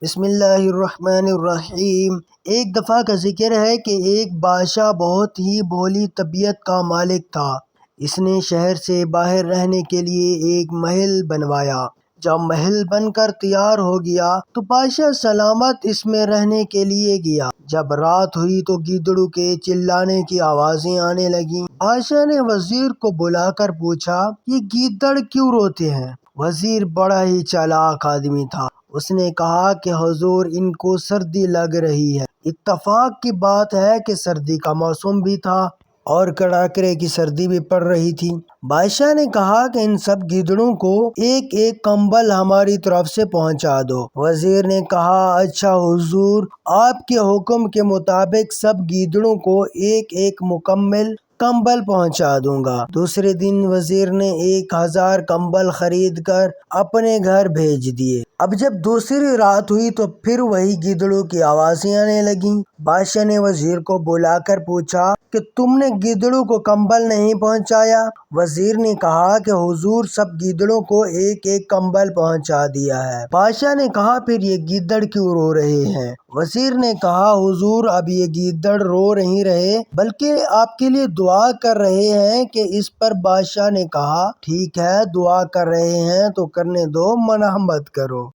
بسم اللہ الرحمن الرحیم۔ ایک دفعہ کا ذکر ہے کہ ایک بادشاہ بہت ہی بھولی طبیعت کا مالک تھا۔ اس نے شہر سے باہر رہنے کے لیے ایک محل بنوایا۔ جب محل بن کر تیار ہو گیا تو بادشاہ سلامت اس میں رہنے کے لیے گیا۔ جب رات ہوئی تو گیدڑوں کے چلانے کی آوازیں آنے لگیں۔ بادشاہ نے وزیر کو بلا کر پوچھا، یہ گیدڑ کیوں روتے ہیں؟ وزیر بڑا ہی چالاک آدمی تھا۔ اس نے کہا کہ حضور، ان کو سردی لگ رہی ہے۔ اتفاق کی بات ہے کہ سردی کا موسم بھی تھا اور کڑاکے کی سردی بھی پڑ رہی تھی۔ بادشاہ نے کہا کہ ان سب گیدڑوں کو ایک ایک کمبل ہماری طرف سے پہنچا دو۔ وزیر نے کہا، اچھا حضور، آپ کے حکم کے مطابق سب گیدڑوں کو ایک ایک مکمل کمبل پہنچا دوں گا۔ دوسرے دن وزیر نے 1000 کمبل خرید کر اپنے گھر بھیج دیے۔ اب جب دوسری رات ہوئی تو پھر وہی گیدڑوں کی آوازیں آنے لگیں۔ بادشاہ نے وزیر کو بلا کر پوچھا کہ تم نے گیدڑوں کو کمبل نہیں پہنچایا؟ وزیر نے کہا کہ حضور، سب گیدڑوں کو ایک ایک کمبل پہنچا دیا ہے۔ بادشاہ نے کہا، پھر یہ گیدڑ کیوں رو رہے ہیں؟ وزیر نے کہا، حضور، اب یہ گیدڑ رو نہیں رہے بلکہ آپ کے لیے دعا کر رہے ہیں۔ کہ اس پر بادشاہ نے کہا، ٹھیک ہے، دعا کر رہے ہیں تو کرنے دو، منع مت کرو۔